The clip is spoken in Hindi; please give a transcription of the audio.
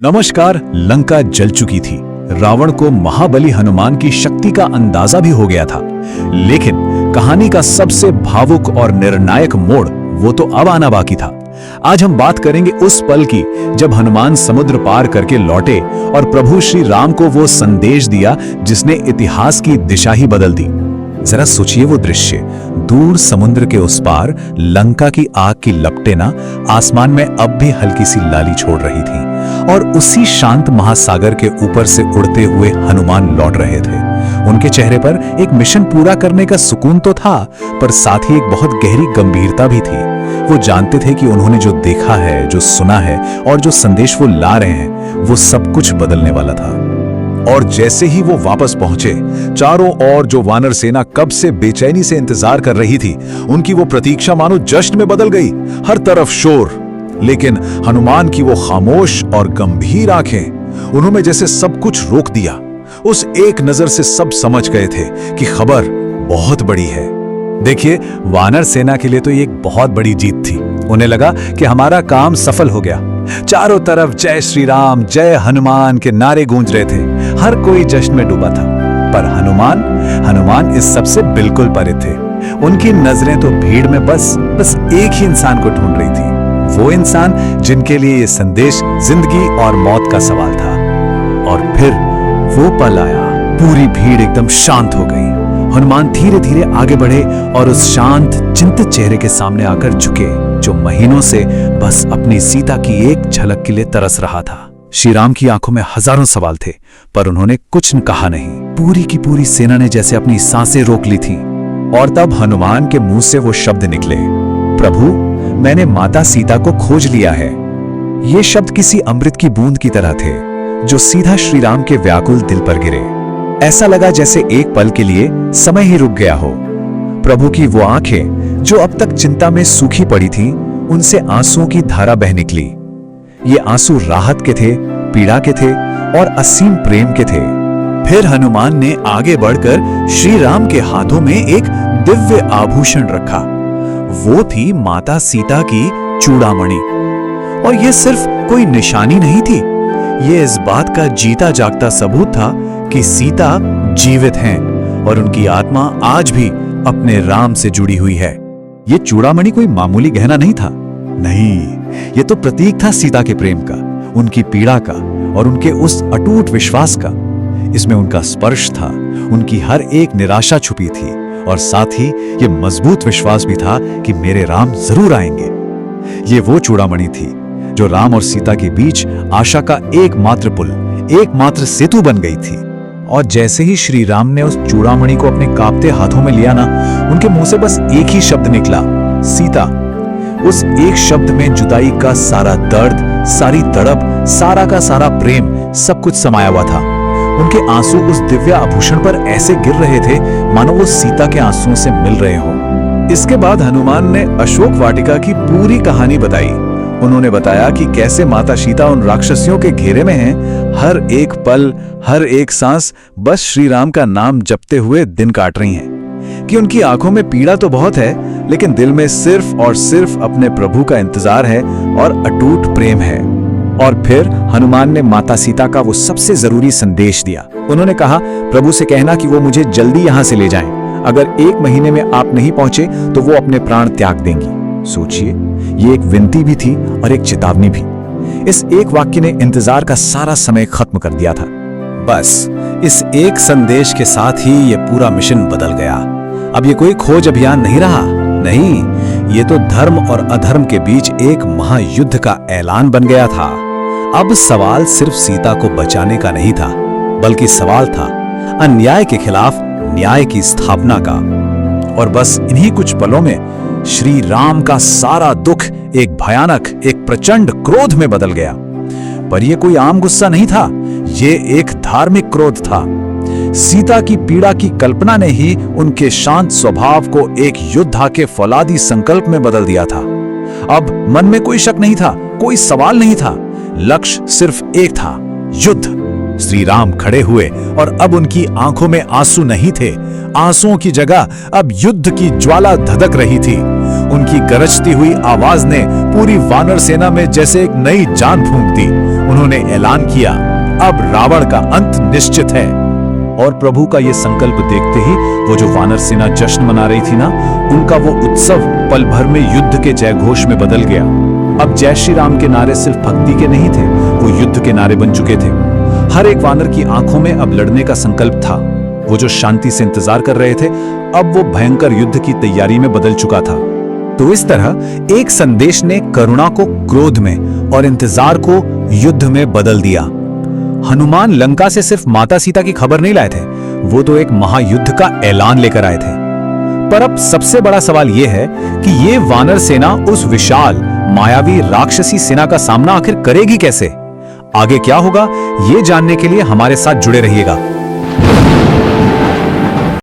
नमस्कार। लंका जल चुकी थी। रावण को महाबली हनुमान की शक्ति का अंदाजा भी हो गया था। लेकिन कहानी का सबसे भावुक और निर्णायक मोड़ वो तो अब आना बाकी था। आज हम बात करेंगे उस पल की जब हनुमान समुद्र पार करके लौटे और प्रभु श्री राम को वो संदेश दिया जिसने इतिहास की दिशा ही बदल दी। जरा सोचिए वो दृश्य, दूर समुद्र के उस पार लंका की आग की लपटें ना आसमान में अब भी हल्की सी लाली छोड़ रही थी और उसी शांत महासागर के ऊपर से उड़ते हुए हनुमान लौट रहे थे। उनके चेहरे पर एक मिशन पूरा करने का सुकून तो था, पर साथ ही एक बहुत गहरी गंभीरता भी थी। वो जानते थे कि उन्होंने जो देखा है, जो सुना है और जो संदेश वो ला रहे हैं, वो सब कुछ बदलने वाला था। और जैसे ही वो वापस पहुंचे, चारों ओर जो वानर सेना कब से बेचैनी से इंतजार कर रही थी, उनकी वो प्रतीक्षा मानो जश्न में बदल गई। हर तरफ शोर, लेकिन हनुमान की वो खामोश और गंभीर आंखें, उन्होंने जैसे सब कुछ रोक दिया। उस एक नजर से सब समझ गए थे कि खबर बहुत बड़ी है। देखिए, वानर सेना के लिए तो ये एक बहुत बड़ी जीत थी। उन्हें लगा कि हमारा काम सफल हो गया। चारों तरफ जय श्री राम, जय हनुमान के नारे गूंज रहे थे। हर कोई जश्न में डूबा था। पर हनुमान इस सब से बिल्कुल परे थे। उनकी नजरें तो भीड़ में बस एक ही इंसान को ढूंढ रही थी, वो इंसान जिनके लिए ये संदेश जिंदगी और मौत का सवाल था। और फिर वो पल आया। पूरी भीड़ एकदम शांत हो गई। हनुमान धीरे धीरे आगे बढ़े और उस शांत चिंतित चेहरे के सामने आकर झुके, जो महीनों से बस अपनी सीता की एक झलक के लिए तरस रहा था। श्री राम की आंखों में हजारों सवाल थे, पर उन्होंने कुछ कहा नहीं। पूरी की पूरी सेना ने जैसे अपनी सांसें रोक ली थीं। और तब हनुमान के मुंह से वो शब्द निकले, प्रभु, मैंने माता सीता को खोज लिया है। ये शब्द किसी अमृत की बूंद की तरह थे, जो सीधा श्री राम के व्याकुल दिल पर गिरे। ऐसा लगा जैसे एक पल के लिए समय ही रुक गया हो। प्रभु की वो आंखें जो अब तक चिंता में सूखी पड़ी थीं, उनसे आंसुओं की धारा बह निकली। ये आंसू राहत के थे, पीड़ा के थे और असीम प्रेम के थे। फिर हनुमान ने आगे बढ़कर श्री राम के हाथों में एक दिव्य आभूषण रखा। वो थी माता सीता की चूड़ामणि। और ये सिर्फ कोई निशानी नहीं थी, ये इस बात का जीता जागता सबूत था कि सीता जीवित हैं और उनकी आत्मा आज भी अपने राम से जुड़ी हुई है। ये चूड़ामणि कोई मामूली गहना नहीं था। नहीं, ये तो प्रतीक था सीता के प्रेम का, उनकी पीड़ा का और उनके उस अटूट विश्वास का। इसमें उनका स्पर्श था, उनकी हर एक निराशा छुपी थी और साथ ही ये मजबूत विश्वास भी था कि मेरे राम जरूर आएंगे। ये वो चूड़ामणि थी जो राम और सीता के बीच आशा का एकमात्र पुल, एकमात्र सेतु बन गई थी। और जैसे ही श्री राम ने उस चूड़ामणि को अपने कांपते हाथों में लिया ना, उनके मुंह से बस एक ही शब्द निकला, सीता। उस एक शब्द में जुदाई का सारा दर्द, सारी तड़प, सारा का सारा प्रेम, सब कुछ समाया हुआ था। उनके आंसू उस दिव्य आभूषण पर ऐसे गिर रहे थे मानो वो सीता के आंसुओं से मिल रहे हों। इसके बाद हनुमान ने अशोक वाटिका की पूरी कहानी बताई। उन्होंने बताया कि कैसे माता सीता उन राक्षसियों के घेरे में हैं, हर एक पल, हर एक सांस बस श्री राम का नाम जपते हुए दिन काट रही हैं। कि उनकी आंखों में पीड़ा तो बहुत है, लेकिन दिल में सिर्फ और सिर्फ अपने प्रभु का इंतजार है और अटूट प्रेम है। और फिर हनुमान ने माता सीता का वो सबसे जरूरी संदेश दिया। उन्होंने कहा, प्रभु से कहना कि वो मुझे जल्दी यहां से ले जाएं। अगर 1 महीने में आप नहीं पहुंचे तो वो अपने प्राण त्याग देंगी। सोचिए, ये एक विनती भी थी और एक चेतावनी भी। इस एक वाक्य ने इंतजार का सारा समय खत्म कर दिया था। बस इस एक संदेश के साथ ही ये पूरा मिशन बदल गया। अब ये कोई खोज अभियान नहीं रहा, नहीं, ये तो धर्म और अधर्म के बीच एक महायुद्ध का ऐलान बन गया था। अब सवाल सिर्फ सीता को बचाने का नहीं था, बल्कि सवाल था अन्याय के खिलाफ न्याय की स्थापना का। और बस इन्हीं कुछ पलों में श्री राम का सारा दुख एक भयानक, एक प्रचंड क्रोध में बदल गया। पर यह कोई आम गुस्सा नहीं था, ये एक धार्मिक क्रोध था। सीता की पीड़ा की कल्पना ने ही उनके शांत स्वभाव को एक योद्धा के फौलादी संकल्प में बदल दिया था। अब मन में कोई शक नहीं था, कोई सवाल नहीं था, लक्ष्य सिर्फ एक था, युद्ध। श्री राम खड़े हुए और अब उनकी आंखों में आंसू नहीं थे। आंसुओं की जगह अब युद्ध की ज्वाला धधक रही थी। उनकी गरजती हुई आवाज ने पूरी वानर सेना में जैसे एक नई जान फूंक दी। उन्होंने ऐलान किया, अब रावण का अंत निश्चित है। और प्रभु का यह संकल्प देखते ही वो जो वानर सेना जश्न मना रही थी ना, उनका वो उत्सव पल भर में युद्ध के जयघोष में बदल गया। अब जय श्री राम के नारे सिर्फ भक्ति के नहीं थे, वो युद्ध के नारे बन चुके थे। हर एक वानर की आंखों में अब लड़ने का संकल्प था। वो जो शांति से इंतजार कर रहे थे, अब वो भयंकर युद्ध की तैयारी में बदल चुका था। तो इस तरह एक संदेश ने करुणा को क्रोध में और इंतजार को युद्ध में बदल दिया। हनुमान लंका से सिर्फ माता सीता की खबर नहीं लाए थे, वो तो एक महायुद्ध का ऐलान लेकर आए थे। पर अब सबसे बड़ा सवाल यह है कि ये वानर सेना उस विशाल मायावी राक्षसी सेना का सामना आखिर करेगी कैसे? आगे क्या होगा, ये जानने के लिए हमारे साथ जुड़े रहिएगा।